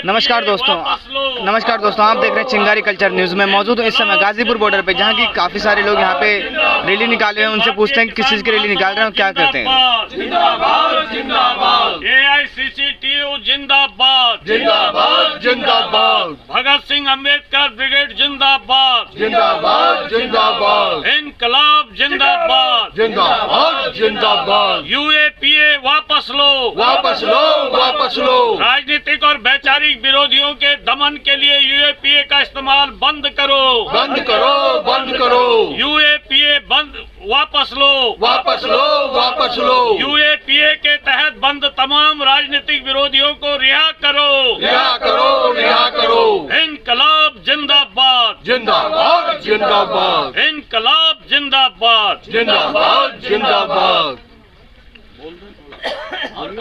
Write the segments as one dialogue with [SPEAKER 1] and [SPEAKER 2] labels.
[SPEAKER 1] नमस्कार दोस्तों, आप देख रहे हैं चिंगारी कल्चर न्यूज़ में मौजूद हूँ इस समय गाजीपुर बॉर्डर पे, जहाँ की काफ़ी सारे लोग यहाँ पे रैली निकाले हैं। उनसे पूछते हैं कि किस चीज़ की रैली निकाल रहे हैं और क्या करते हैं।
[SPEAKER 2] जिंदाबाद जिंदाबाद AICCTU जिंदाबाद
[SPEAKER 3] जिंदाबाद जिंदाबाद
[SPEAKER 2] भगत सिंह अम्बेडकर ब्रिगेड जिंदाबाद
[SPEAKER 3] जिंदाबाद जिंदाबाद
[SPEAKER 2] इनकलाब जिंदाबाद
[SPEAKER 3] जिंदाबाद जिंदाबाद
[SPEAKER 2] UAPA वापस लो,
[SPEAKER 3] वापस लो, वापस लो।
[SPEAKER 2] राजनीतिक और वैचारिक विरोधियों के दमन के लिए UAPA का इस्तेमाल बंद करो,
[SPEAKER 3] बंद करो, बंद करो।
[SPEAKER 2] UAPA बंद वापस लो,
[SPEAKER 3] वापस लो, वापस लो।
[SPEAKER 2] UAPA के तहत बंद तमाम राजनीतिक विरोधियों को रिहा करो,
[SPEAKER 3] रिहा करो, रिहा करो।
[SPEAKER 2] इनकलाब जिंदाबाद,
[SPEAKER 3] जिंदाबाद जिंदाबाद
[SPEAKER 2] इनकलाब जिंदाबाद,
[SPEAKER 3] जिंदाबाद जिंदाबाद।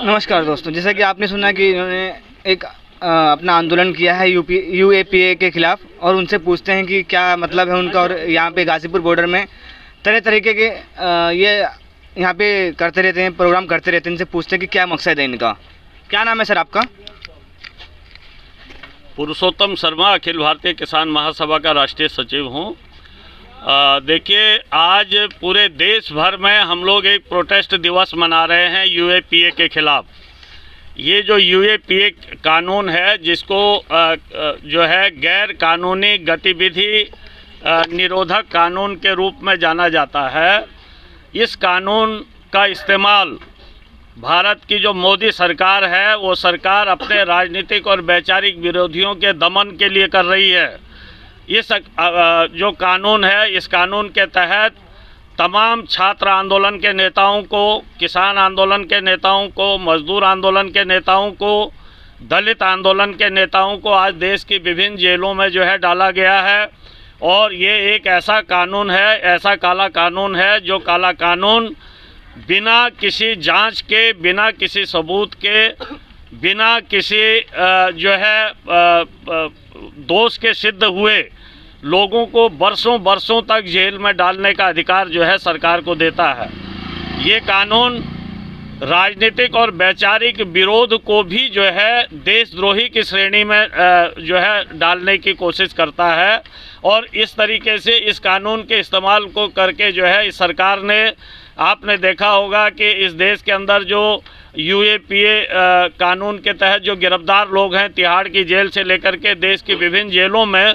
[SPEAKER 1] नमस्कार दोस्तों, जैसा कि आपने सुना कि इन्होंने एक अपना आंदोलन किया है UAPA के खिलाफ, और उनसे पूछते हैं कि क्या मतलब है उनका। और यहाँ पे गाजीपुर बॉर्डर में तरह तरीके के ये यहाँ पे करते रहते हैं, प्रोग्राम करते रहते हैं। इनसे पूछते हैं कि क्या मकसद है इनका। क्या नाम है सर आपका?
[SPEAKER 2] पुरुषोत्तम शर्मा, अखिल भारतीय किसान महासभा का राष्ट्रीय सचिव हूँ। देखिए, आज पूरे देश भर में हम लोग एक प्रोटेस्ट दिवस मना रहे हैं UAPA के खिलाफ। ये जो UAPA कानून है, जिसको जो है गैर कानूनी गतिविधि निरोधक कानून के रूप में जाना जाता है, इस कानून का इस्तेमाल भारत की जो मोदी सरकार है, वो सरकार अपने राजनीतिक और वैचारिक विरोधियों के दमन के लिए कर रही है। इस जो कानून है, इस कानून के तहत तमाम छात्र आंदोलन के नेताओं को, किसान आंदोलन के नेताओं को, मजदूर आंदोलन के नेताओं को, दलित आंदोलन के नेताओं को आज देश की विभिन्न जेलों में जो है डाला गया है। और ये एक ऐसा कानून है, ऐसा काला कानून है, जो काला कानून बिना किसी जांच के, बिना किसी सबूत के, बिना किसी जो है दोष के सिद्ध हुए लोगों को बरसों बरसों तक जेल में डालने का अधिकार जो है सरकार को देता है। ये कानून राजनीतिक और वैचारिक विरोध को भी जो है देशद्रोही की श्रेणी में जो है डालने की कोशिश करता है। और इस तरीके से इस कानून के इस्तेमाल को करके जो है इस सरकार ने, आपने देखा होगा कि इस देश के अंदर जो UAPA कानून के तहत जो गिरफ्तार लोग हैं, तिहाड़ की जेल से लेकर के देश की विभिन्न जेलों में,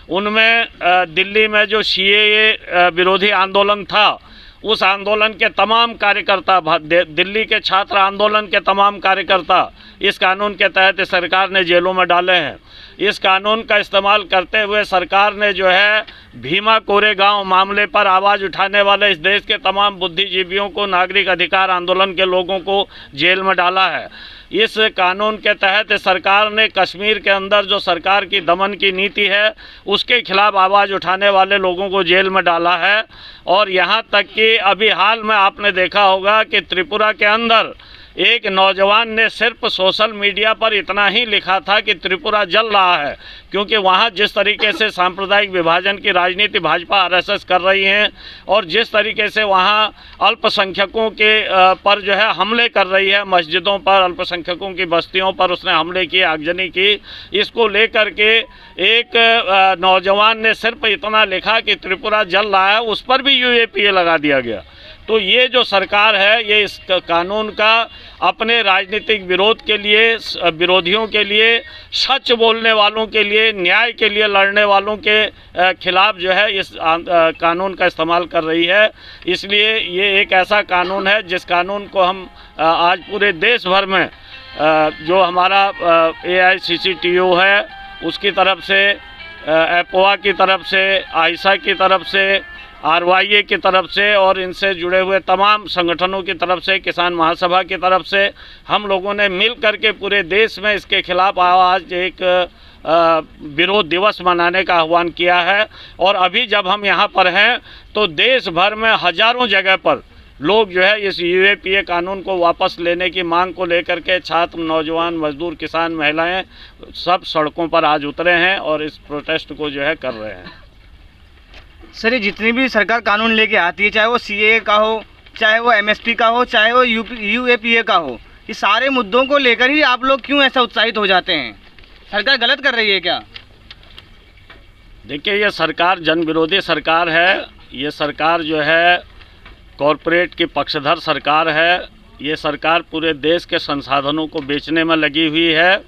[SPEAKER 2] उनमें दिल्ली में जो CAA विरोधी आंदोलन था, उस आंदोलन के तमाम कार्यकर्ता, दिल्ली के छात्र आंदोलन के तमाम कार्यकर्ता इस कानून के तहत सरकार ने जेलों में डाले हैं। इस कानून का इस्तेमाल करते हुए सरकार ने जो है भीमा कोरेगांव मामले पर आवाज़ उठाने वाले इस देश के तमाम बुद्धिजीवियों को, नागरिक अधिकार आंदोलन के लोगों को जेल में डाला है। इस कानून के तहत सरकार ने कश्मीर के अंदर जो सरकार की दमन की नीति है, उसके खिलाफ आवाज़ उठाने वाले लोगों को जेल में डाला है। और यहाँ तक कि अभी हाल में आपने देखा होगा कि त्रिपुरा के अंदर एक नौजवान ने सिर्फ सोशल मीडिया पर इतना ही लिखा था कि त्रिपुरा जल रहा है, क्योंकि वहाँ जिस तरीके से सांप्रदायिक विभाजन की राजनीति भाजपा RSS कर रही हैं, और जिस तरीके से वहाँ अल्पसंख्यकों के पर जो है हमले कर रही है, मस्जिदों पर, अल्पसंख्यकों की बस्तियों पर उसने हमले किए, आगजनी की, इसको लेकर के एक नौजवान ने सिर्फ इतना लिखा कि त्रिपुरा जल रहा है, उस पर भी UAPA लगा दिया गया। तो ये जो सरकार है, ये इस कानून का अपने राजनीतिक विरोध के लिए, विरोधियों के लिए, सच बोलने वालों के लिए, न्याय के लिए लड़ने वालों के खिलाफ जो है इस कानून का इस्तेमाल कर रही है। इसलिए ये एक ऐसा कानून है जिस कानून को हम आज पूरे देश भर में जो हमारा AICCTU है, उसकी तरफ से, APOA की तरफ से, AISA की तरफ से, RYA की तरफ से, और इनसे जुड़े हुए तमाम संगठनों की तरफ से, किसान महासभा की तरफ से हम लोगों ने मिल करके पूरे देश में इसके खिलाफ आज एक विरोध दिवस मनाने का आह्वान किया है। और अभी जब हम यहाँ पर हैं तो देश भर में हज़ारों जगह पर लोग जो है इस UAPA कानून को वापस लेने की मांग को लेकर के, छात्र, नौजवान, मजदूर, किसान, महिलाएं सब सड़कों पर आज उतरे हैं और इस प्रोटेस्ट को जो है कर रहे हैं।
[SPEAKER 1] सर, ये जितनी भी सरकार कानून लेके आती है, चाहे वो CAA का हो, चाहे वो MSP का हो, चाहे वो UAPA का हो, ये सारे मुद्दों को लेकर ही आप लोग क्यों ऐसा उत्साहित हो जाते हैं? सरकार गलत कर रही है क्या?
[SPEAKER 2] देखिए, ये सरकार जन विरोधी सरकार है। ये सरकार जो है कॉरपोरेट की पक्षधर सरकार है। ये सरकार पूरे देश के संसाधनों को बेचने में लगी हुई है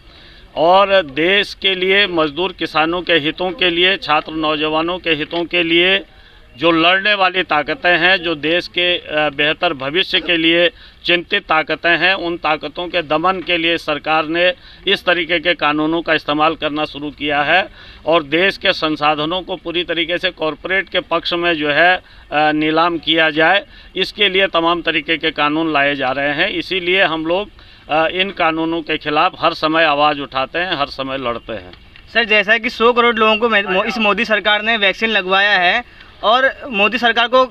[SPEAKER 2] और देश के लिए, मजदूर किसानों के हितों के लिए, छात्र नौजवानों के हितों के लिए जो लड़ने वाली ताकतें हैं, जो देश के बेहतर भविष्य के लिए चिंतित ताकतें हैं, उन ताकतों के दमन के लिए सरकार ने इस तरीके के कानूनों का इस्तेमाल करना शुरू किया है और देश के संसाधनों को पूरी तरीके से कॉरपोरेट के पक्ष में जो है नीलाम किया जाए, इसके लिए तमाम तरीके के कानून लाए जा रहे हैं। इसीलिए हम लोग इन कानूनों के खिलाफ हर समय आवाज़ उठाते हैं, हर समय लड़ते हैं।
[SPEAKER 1] सर, जैसा कि 100 करोड़ लोगों को इस मोदी सरकार ने वैक्सीन लगवाया है और मोदी सरकार को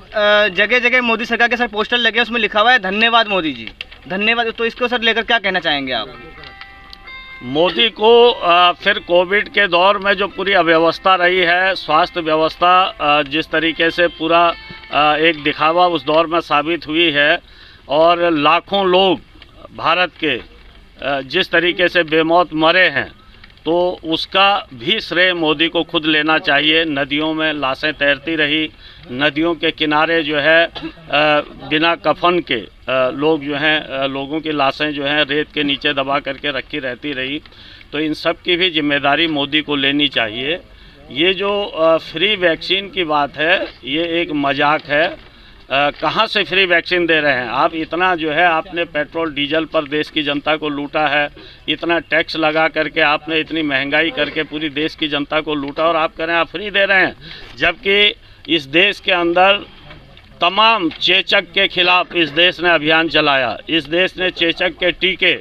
[SPEAKER 1] जगह जगह मोदी सरकार के सर पोस्टर लगे, उसमें लिखा हुआ है धन्यवाद मोदी जी, धन्यवाद। तो इसको सर लेकर क्या कहना चाहेंगे आप?
[SPEAKER 2] मोदी को फिर कोविड के दौर में जो पूरी अव्यवस्था रही है, स्वास्थ्य व्यवस्था जिस तरीके से पूरा एक दिखावा उस दौर में साबित हुई है और लाखों लोग भारत के जिस तरीके से बेमौत मरे हैं, तो उसका भी श्रेय मोदी को खुद लेना चाहिए। नदियों में लाशें तैरती रही, नदियों के किनारे जो है बिना कफन के लोग जो हैं, लोगों की लाशें जो हैं रेत के नीचे दबा करके रखी रहती रही। तो इन सब की भी जिम्मेदारी मोदी को लेनी चाहिए। ये जो फ्री वैक्सीन की बात है, ये एक मजाक है। कहाँ से फ्री वैक्सीन दे रहे हैं आप? इतना जो है आपने पेट्रोल डीजल पर देश की जनता को लूटा है, इतना टैक्स लगा करके आपने इतनी महंगाई करके पूरी देश की जनता को लूटा और आप कह रहे हैं आप फ्री दे रहे हैं, जबकि इस देश के अंदर तमाम चेचक के खिलाफ इस देश ने अभियान चलाया। इस देश ने चेचक के टीके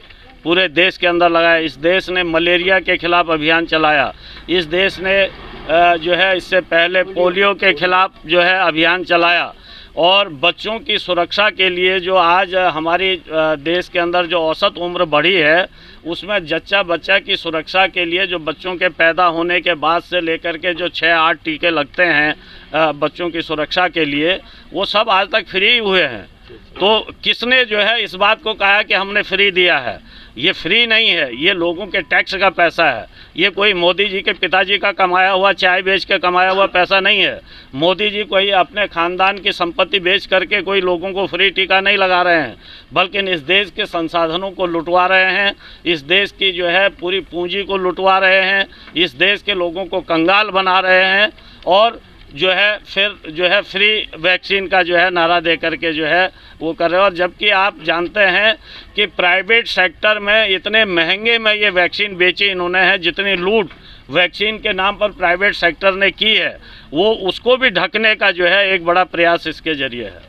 [SPEAKER 2] पूरे देश के अंदर लगाए। इस देश ने मलेरिया के खिलाफ अभियान चलाया। इस देश ने जो है इससे पहले पोलियो के खिलाफ जो है अभियान चलाया और बच्चों की सुरक्षा के लिए जो आज हमारी देश के अंदर जो औसत उम्र बढ़ी है, उसमें जच्चा बच्चा की सुरक्षा के लिए जो बच्चों के पैदा होने के बाद से लेकर के जो 6-8 टीके लगते हैं बच्चों की सुरक्षा के लिए, वो सब आज तक फ्री हुए हैं। तो किसने जो है इस बात को कहा कि हमने फ्री दिया है? ये फ्री नहीं है, ये लोगों के टैक्स का पैसा है। ये कोई मोदी जी के पिताजी का कमाया हुआ, चाय बेच के कमाया हुआ पैसा नहीं है। मोदी जी कोई अपने ख़ानदान की संपत्ति बेच करके कोई लोगों को फ्री टीका नहीं लगा रहे हैं, बल्कि इस देश के संसाधनों को लुटवा रहे हैं, इस देश की जो है पूरी पूंजी को लुटवा रहे हैं, इस देश के लोगों को कंगाल बना रहे हैं और जो है फिर जो है फ्री वैक्सीन का जो है नारा दे करके जो है वो कर रहे हैं। और जबकि आप जानते हैं कि प्राइवेट सेक्टर में इतने महंगे में ये वैक्सीन बेची इन्होंने है, जितनी लूट वैक्सीन के नाम पर प्राइवेट सेक्टर ने की है, वो उसको भी ढकने का जो है एक बड़ा प्रयास इसके जरिए है।